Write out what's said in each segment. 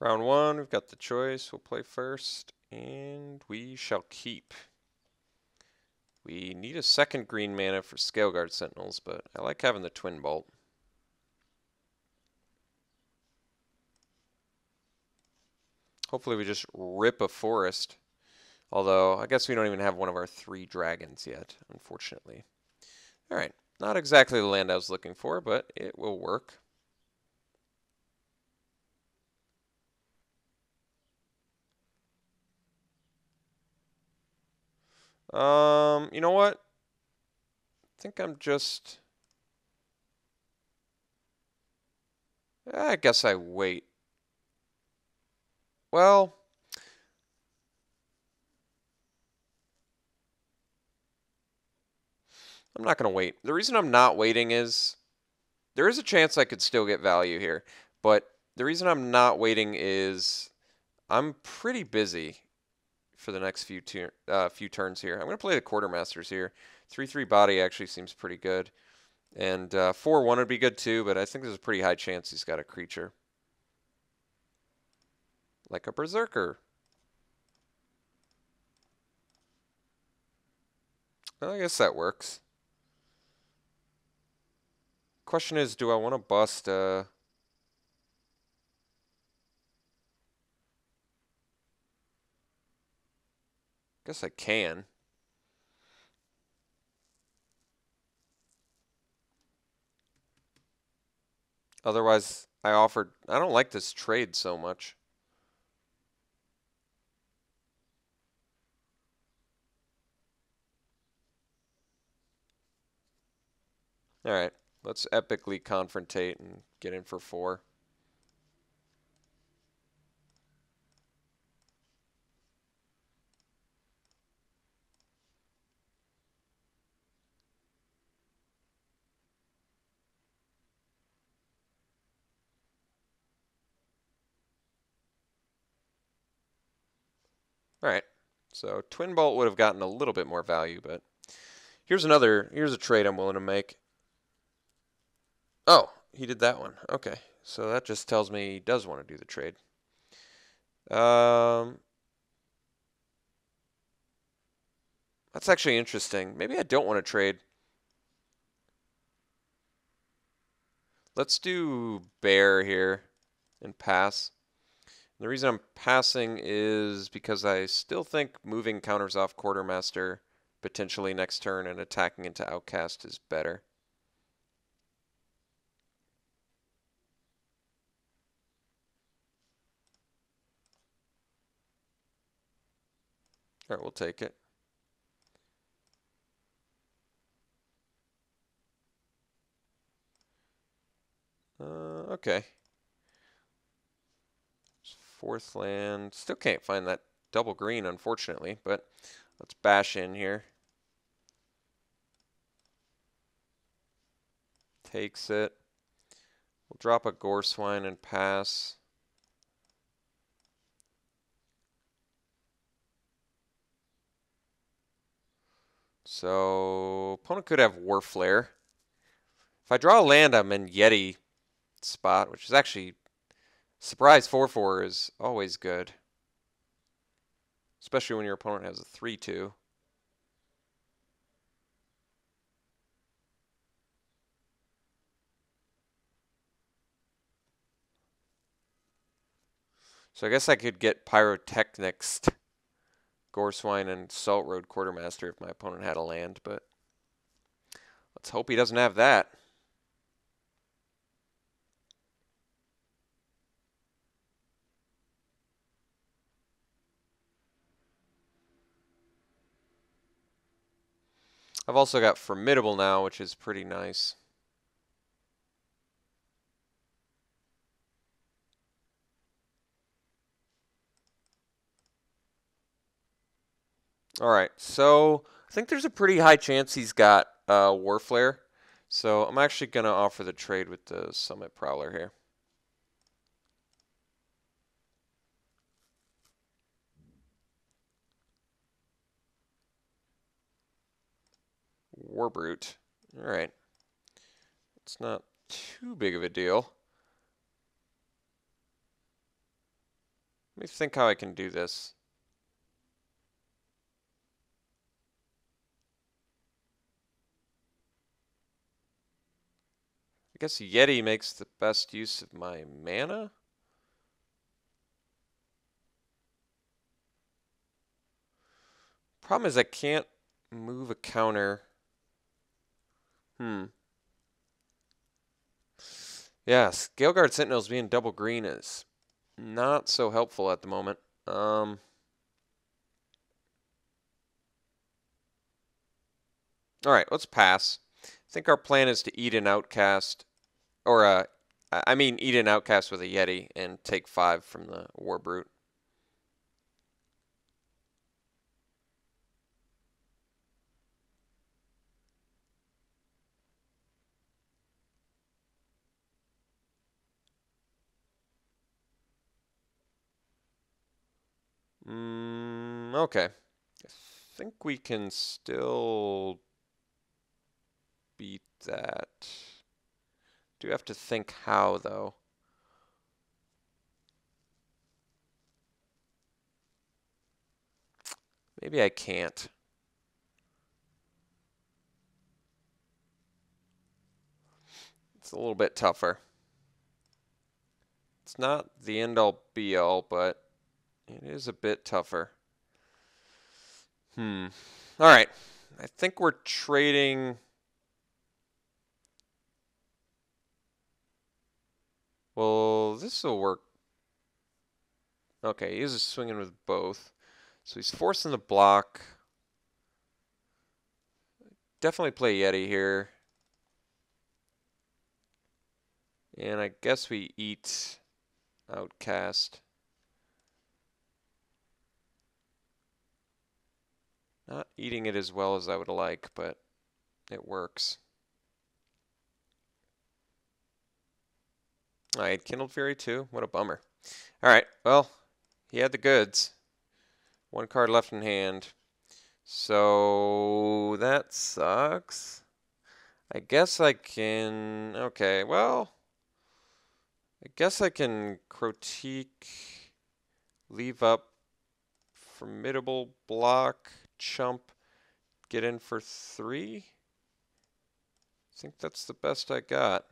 Round one, we've got the choice. We'll play first, and we shall keep. We need a second green mana for Scaleguard Sentinels, but I like having the Twin Bolt. Hopefully we just rip a forest. Although, I guess we don't even have one of our 3 dragons yet, unfortunately. Alright, not exactly the land I was looking for, but it will work. You know what? I think I'm just... I guess I wait. Well... I'm not going to wait. The reason I'm not waiting is there is a chance I could still get value here. But the reason I'm not waiting is I'm pretty busy for the next few turns here. I'm going to play the Quartermasters here. 3/3 body actually seems pretty good. And 4/1 would be good too, but I think there's a pretty high chance he's got a creature. Like a Berserker. Well, I guess that works. Question is, do I want to bust guess I can. Otherwise, I don't like this trade so much. Alright, let's epically confrontate and get in for 4. Alright, so Twin Bolt would have gotten a little bit more value, but here's a trade I'm willing to make. Oh, he did that one. Okay, so that just tells me he does want to do the trade. That's actually interesting. Maybe I don't want to trade. Let's do bear here and pass. The reason I'm passing is because I still think moving counters off Quartermaster potentially next turn and attacking into Outcast is better. Alright, we'll take it. Okay. 4th land. Still can't find that double green, unfortunately, but let's bash in here. Takes it. We'll drop a Goreswine and pass. So, opponent could have Warflare. If I draw a land, I'm in Yeti spot, which is actually surprise 4/4 is always good, especially when your opponent has a 3/2. So I guess I could get Pyrotechnics, Goreswine, and Salt Road Quartermaster if my opponent had a land, but let's hope he doesn't have that. I've also got Formidable now, which is pretty nice. Alright, so I think there's a pretty high chance he's got Warflare. So I'm actually going to offer the trade with the Summit Prowler here. Warbrute. Alright. It's not too big of a deal. Let me think how I can do this. I guess Yeti makes the best use of my mana? Problem is I can't move a counter. Yeah, Scaleguard Sentinels being double green is not so helpful at the moment. All right, let's pass. I think our plan is to eat an outcast, or I mean eat an outcast with a Yeti and take 5 from the War Brute. Okay. I think we can still beat that. Do have to think how, though. Maybe I can't. It's a little bit tougher. It's not the end-all be-all, but it is a bit tougher. All right. I think we're trading. Well, this will work. Okay, he is swinging with both. So he's forcing the block. Definitely play Yeti here. And I guess we eat Outcast. Not eating it as well as I would like, but it works. I had Kindled Fury too. What a bummer. All right, well, he had the goods. 1 card left in hand. So that sucks. I guess I can. Okay, well, I guess I can Critique, leave up, Formidable Block, Chump, get in for 3. I think that's the best I got.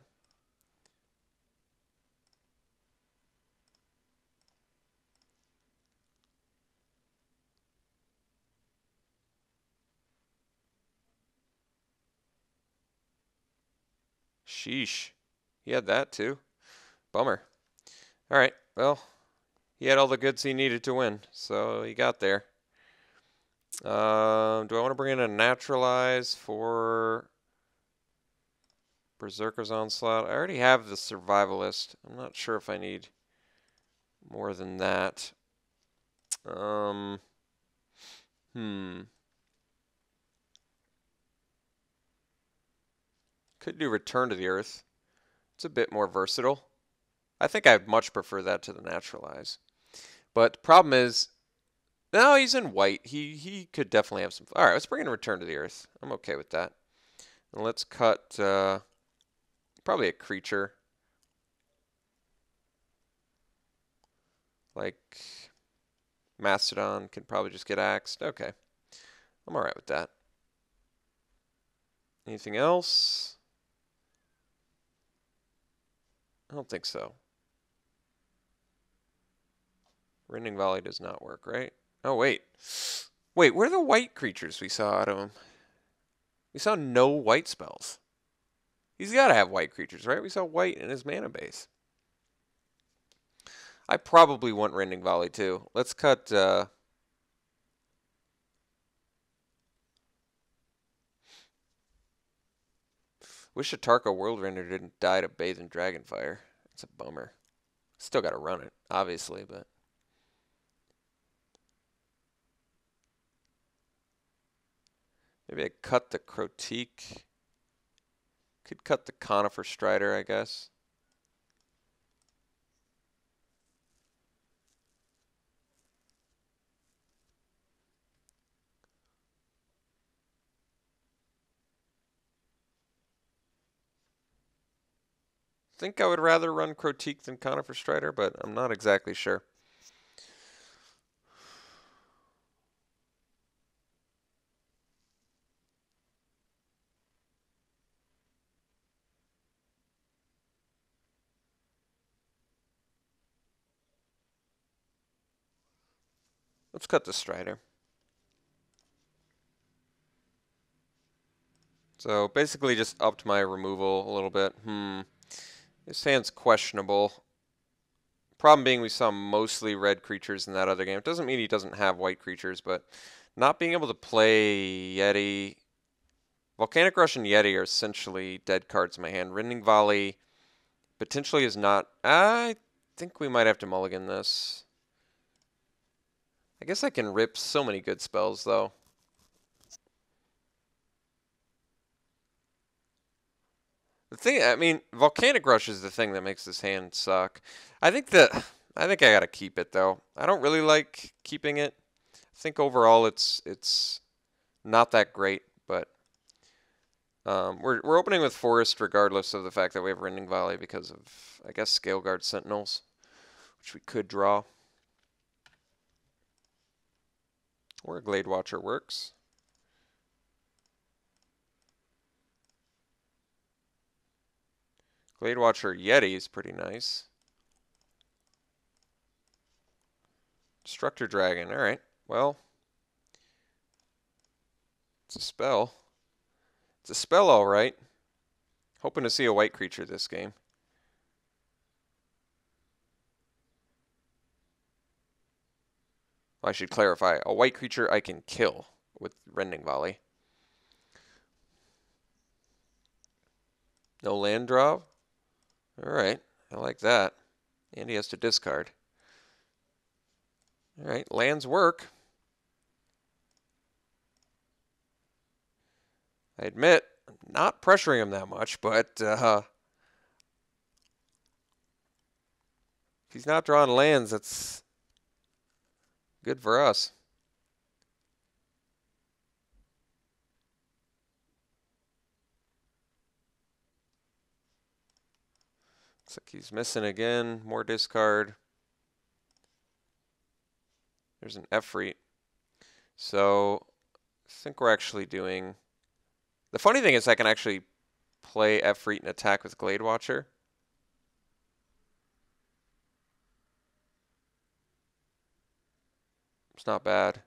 Sheesh. He had that too. Bummer. All right, well, he had all the goods he needed to win, so he got there. Do I want to bring in a Naturalize for Berserker's Onslaught? I already have the Survivalist. I'm not sure if I need more than that. Could do Return to the Earth. It's a bit more versatile. I think I'd much prefer that to the Naturalize. But the problem is, no, he's in white. He could definitely have some. All right, let's bring in Return to the Earth. I'm okay with that. And let's cut probably a creature. Like Mastodon can probably just get axed. Okay. I'm alright with that. Anything else? I don't think so. Rending Volley does not work, right? Oh, wait. Wait, where are the white creatures we saw out of him? We saw no white spells. He's got to have white creatures, right? We saw white in his mana base. I probably want Rending Volley too. Let's cut... Wish a Tarkir Worldrender didn't die to bathe in Dragonfire. It's a bummer. Still got to run it, obviously, but... Maybe I cut the Critique. Could cut the Conifer Strider, I guess. Think I would rather run Critique than Conifer Strider, but I'm not exactly sure. Let's cut the Strider. So basically just upped my removal a little bit. This hand's questionable. Problem being we saw mostly red creatures in that other game. It doesn't mean he doesn't have white creatures, but not being able to play Yeti... Volcanic Rush and Yeti are essentially dead cards in my hand. Rending Volley potentially is not... I think we might have to mulligan this. I guess I can rip so many good spells, though. The thing, I mean, Volcanic Rush is the thing that makes this hand suck. I think I gotta keep it though. I don't really like keeping it. I think overall it's not that great, but we're opening with Forest regardless of the fact that we have Rending Volley because of, I guess, Scaleguard Sentinels, which we could draw. Or a Glade Watcher works. Glade Watcher Yeti is pretty nice. Destructor Dragon. Alright, well. It's a spell. It's a spell, alright. Hoping to see a white creature this game. I should clarify. A white creature I can kill with Rending Volley. No land draw? Alright, I like that. And he has to discard. Alright, lands work. I admit, I'm not pressuring him that much, but if he's not drawing lands, that's good for us. Looks like he's missing again. More discard. There's an Efreet. So I think we're actually doing... The funny thing is I can actually play Efreet and attack with Glade Watcher. It's not bad.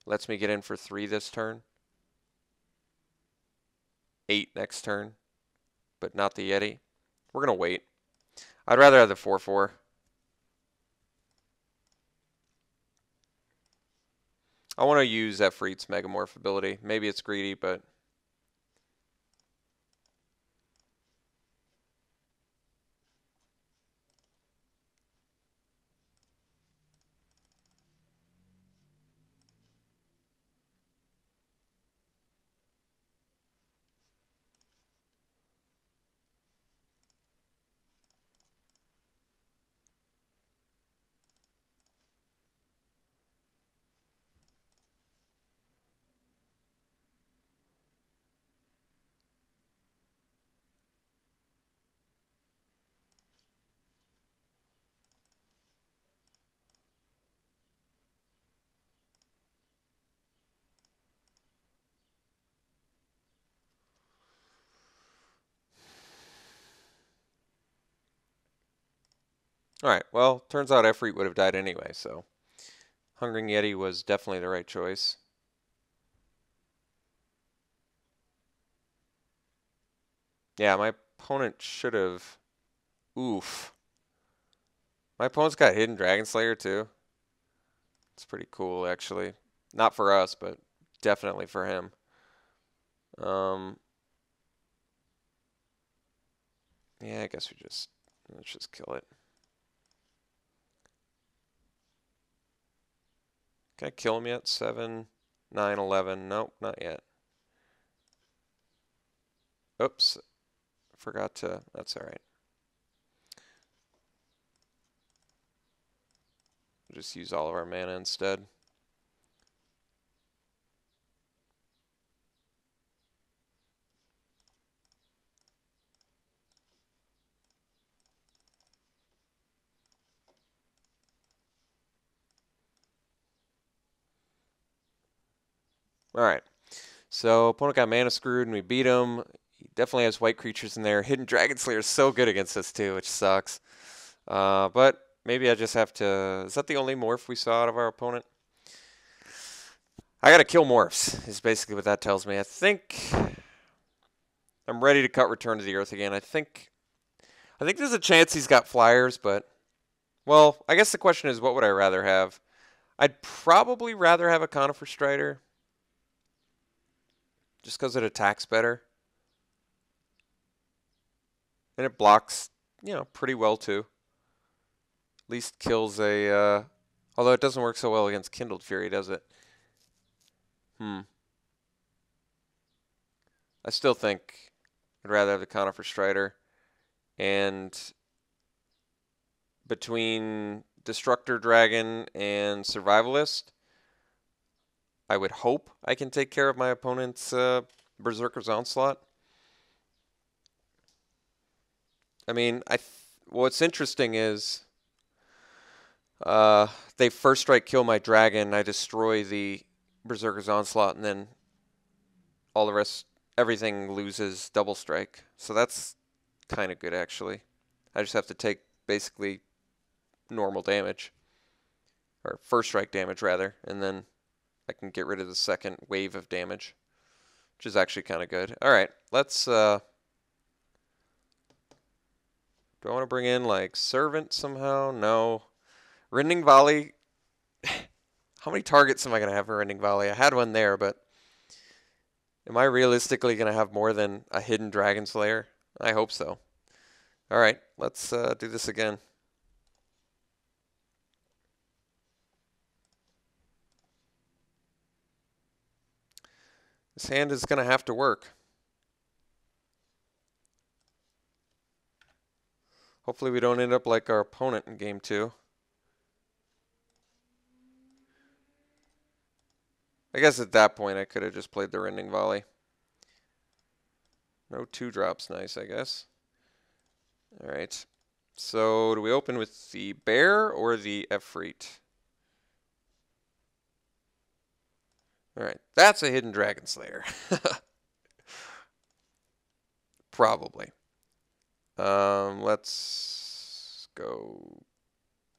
Lets me get in for 3 this turn. 8 next turn. But not the Yeti. We're going to wait. I'd rather have the 4/4. I want to use Efreet's Megamorph ability. Maybe it's greedy, but... Alright, well, turns out Efreet would have died anyway, so... Hungering Yeti was definitely the right choice. Yeah, my opponent should have... Oof. My opponent's got Hidden Dragon Slayer too. It's pretty cool, actually. Not for us, but definitely for him. Yeah, I guess let's just kill it. Can I kill him yet? 7, 9, 11. Nope, not yet. Oops. Forgot to... That's alright. Just use all of our mana instead. Alright. So, opponent got mana screwed and we beat him. He definitely has white creatures in there. Hidden Dragon Slayer is so good against us too, which sucks. But maybe I just have to... Is that the only morph we saw out of our opponent? I gotta kill morphs, is basically what that tells me. I think I'm ready to cut Return to the Earth again. I think there's a chance he's got flyers, but... Well, I guess the question is, what would I rather have? I'd probably rather have a Conifer Strider. Just because it attacks better. And it blocks, you know, pretty well too. At least kills a... although it doesn't work so well against Kindled Fury, does it? I still think I'd rather have the Conifer Strider. And between Destructor Dragon and Survivalist, I would hope I can take care of my opponent's Berserker's Onslaught. I mean, what's interesting is they first strike kill my dragon, I destroy the Berserker's Onslaught, and then all the rest, everything loses double strike. So that's kind of good, actually. I just have to take basically normal damage, or first strike damage rather, and then I can get rid of the second wave of damage, which is actually kind of good. All right, let's do I want to bring in like Servant somehow? No. Rending Volley. How many targets am I going to have for Rending Volley? I had one there, but am I realistically going to have more than a hidden Dragon Slayer? I hope so. All right, let's do this again. This hand is going to have to work. Hopefully we don't end up like our opponent in game 2. I guess at that point I could have just played the Rending Volley. No 2-drops, nice, I guess. All right. So do we open with the Bear or the Efreet? All right, that's a hidden Dragon Slayer. Probably. Let's go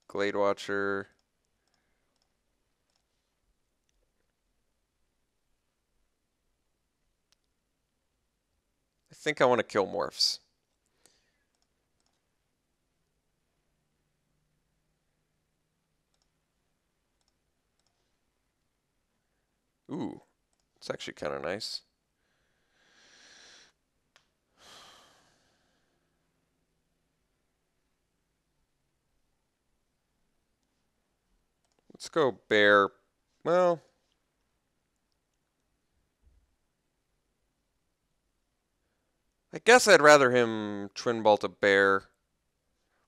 Glade Watcher. I think I want to kill morphs. Ooh, it's actually kind of nice. Let's go Bear. Well, I guess I'd rather him Twin Bolt a Bear.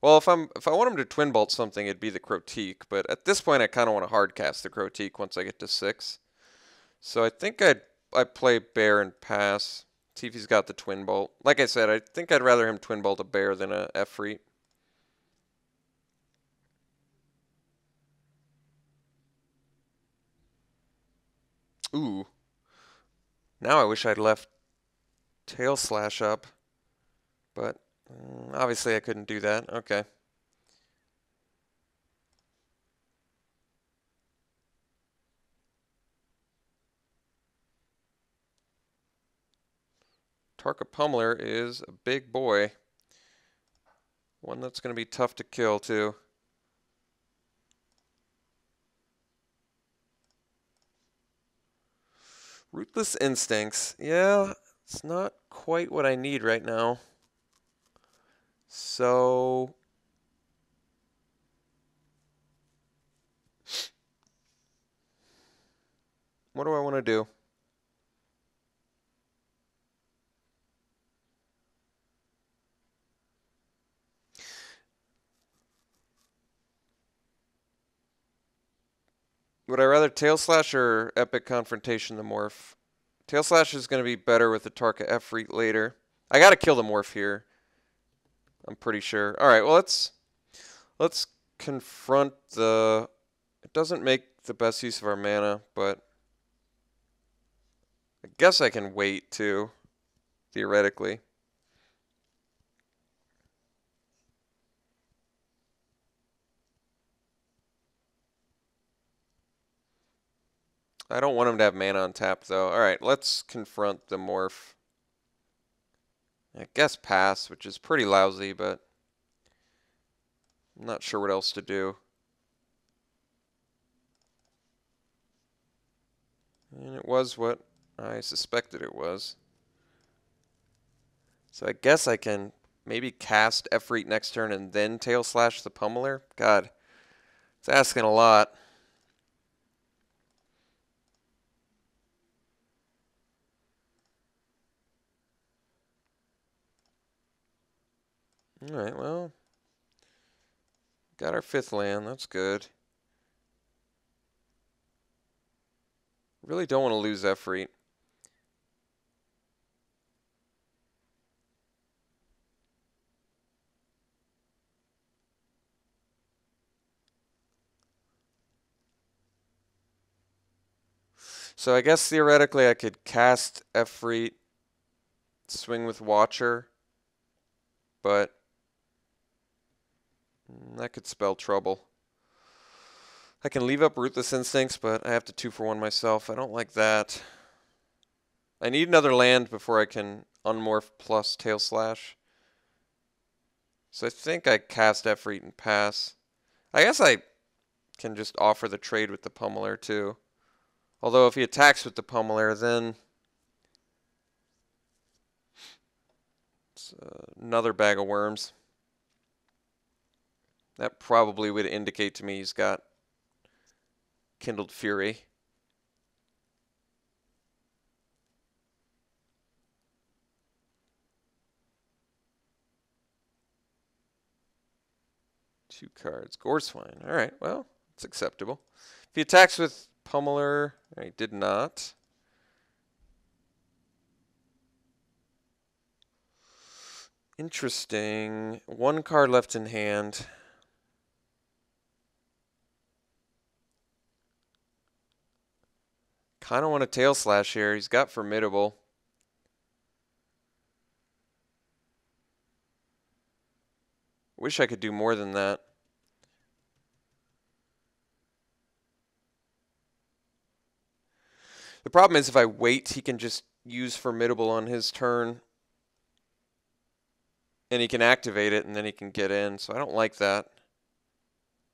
Well, if I want him to Twin Bolt something, it'd be the Crotique, but at this point I kind of want to hard cast the Crotique once I get to 6. So I think I'd play Bear and pass. See if he's got the Twin Bolt. Like I said, I think I'd rather him Twin Bolt a Bear than a Efreet. Ooh. Now I wish I'd left Tail Slash up. But obviously I couldn't do that. Okay. Tarka Pummeler is a big boy. One that's going to be tough to kill, too. Ruthless Instincts. Yeah, it's not quite what I need right now. So... what do I want to do? Would I rather Tail Slash or Epic Confrontation the Morph? Tail Slash is going to be better with the Tarka Efreet later. I got to kill the Morph here. I'm pretty sure. All right, well, let's confront the... It doesn't make the best use of our mana, but I guess I can wait, too, theoretically. I don't want him to have mana on tap, though. Alright, let's confront the morph. I guess pass, which is pretty lousy, but I'm not sure what else to do. And it was what I suspected it was. So I guess I can maybe cast Efreet next turn and then Tail Slash the Pummeler? God, it's asking a lot. Alright, well, got our 5th land. That's good. Really don't want to lose Efreet. So I guess theoretically I could cast Efreet, swing with Watcher, but that could spell trouble. I can leave up Ruthless Instincts, but I have to 2-for-1 myself. I don't like that. I need another land before I can unmorph plus Tail Slash. So I think I cast Efreet and pass. I guess I can just offer the trade with the Pummeler too. Although if he attacks with the Pummeler, then it's another bag of worms. That probably would indicate to me he's got Kindled Fury. Two cards. Goreswine. Alright, well, it's acceptable. If he attacks with Pummeler, he did not. Interesting. 1 card left in hand. Kind of want a Tail Slash here. He's got Formidable. Wish I could do more than that. The problem is if I wait, he can just use Formidable on his turn. And he can activate it, and then he can get in. So I don't like that.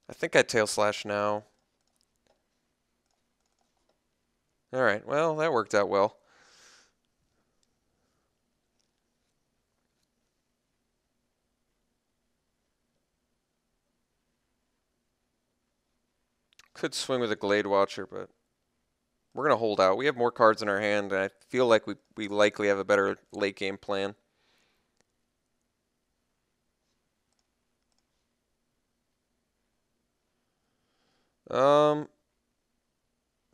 I think I Tail Slash now. Alright, well, that worked out well. Could swing with a Glade Watcher, but we're going to hold out. We have more cards in our hand, and I feel like we likely have a better late game plan.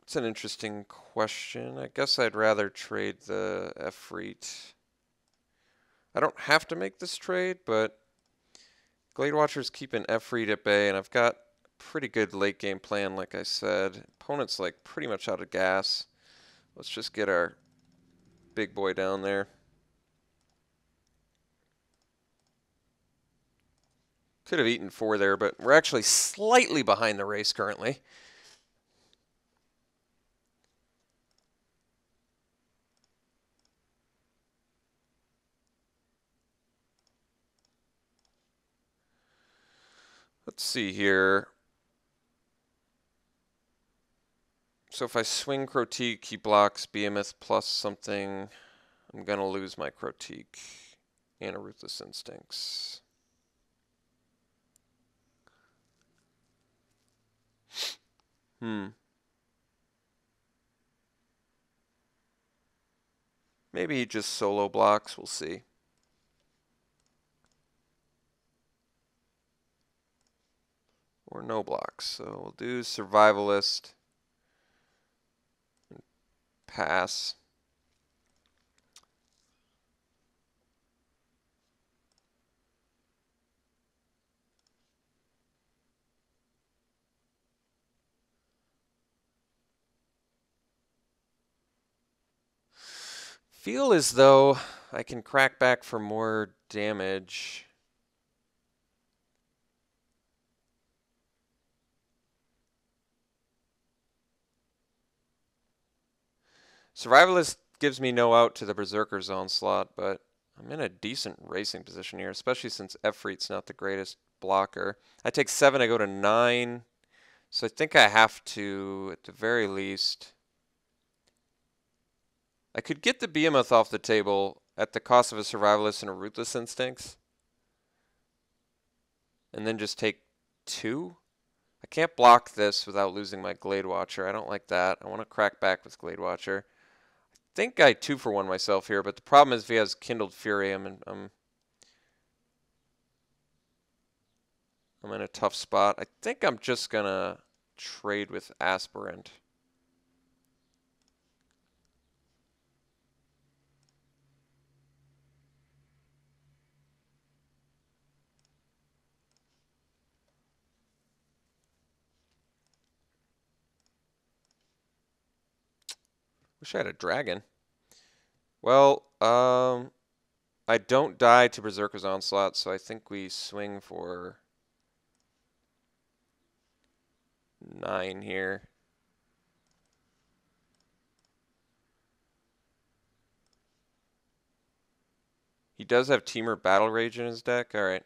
It's an interesting question. I guess I'd rather trade the Efreet. I don't have to make this trade, but Glade Watcher's keeping Efreet at bay, and I've got a pretty good late game plan, like I said. Opponent's like pretty much out of gas. Let's just get our big boy down there. Could have eaten 4 there, but we're actually slightly behind the race currently. Let's see here. So if I swing Crotique, he blocks Behemoth plus something. I'm going to lose my Crotique and a Ruthless Instincts. Maybe he just solo blocks. We'll see. Or no blocks. So we'll do Survivalist. Pass. Feel as though I can crack back for more damage. Survivalist gives me no out to the Berserker's Onslaught, but I'm in a decent racing position here, especially since Efreet's not the greatest blocker. I take 7, I go to 9, so I think I have to, at the very least... I could get the Behemoth off the table at the cost of a Survivalist and a Ruthless Instincts, and then just take 2. I can't block this without losing my Glade Watcher. I don't like that. I want to crack back with Glade Watcher. I think I 2-for-1 myself here, but the problem is if he has Kindled Fury, I'm in a tough spot. I think I'm just going to trade with Aspirant. Wish I had a dragon. Well, I don't die to Berserker's Onslaught, so I think we swing for 9 here. He does have Teamer Battle Rage in his deck. All right,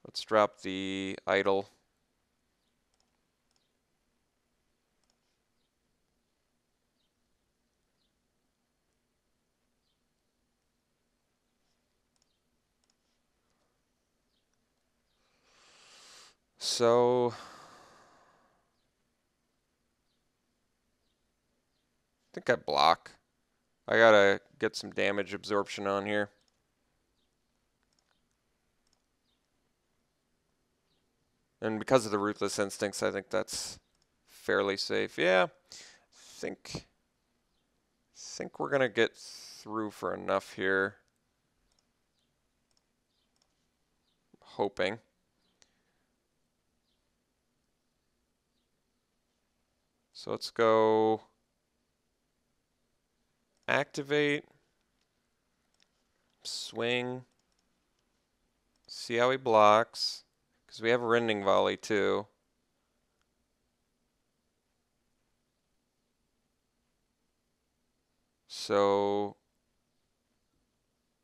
let's drop the Idol. So I think I block. I gotta get some damage absorption on here. And because of the Ruthless Instincts, I think that's fairly safe. Yeah, think we're gonna get through for enough here. Hoping. So let's go activate, swing, see how he blocks, because we have a Rending Volley too. So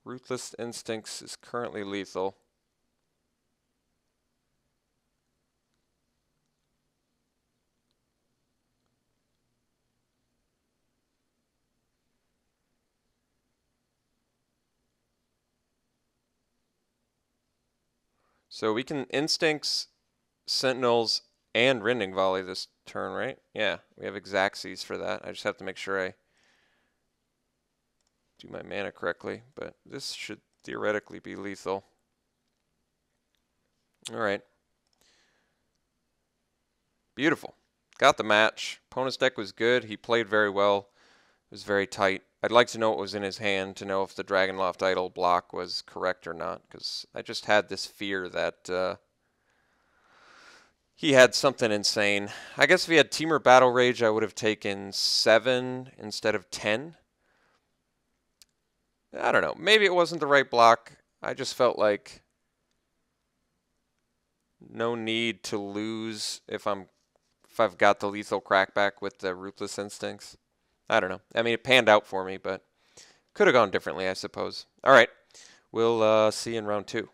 Ruthless Instincts is currently lethal. So we can Instincts, Sentinels, and Rending Volley this turn, right? Yeah, we have Exacxes for that. I just have to make sure I do my mana correctly, but this should theoretically be lethal. All right. Beautiful. Got the match. Opponent's deck was good. He played very well. It was very tight. I'd like to know what was in his hand to know if the Dragonloft Idol block was correct or not, because I just had this fear that he had something insane. I guess if he had Teamer Battle Rage, I would have taken 7 instead of 10. I don't know. Maybe it wasn't the right block. I just felt like no need to lose if I've got the lethal crackback with the Ruthless Instincts. I don't know. I mean, it panned out for me, but could have gone differently, I suppose. All right. We'll see you in round 2.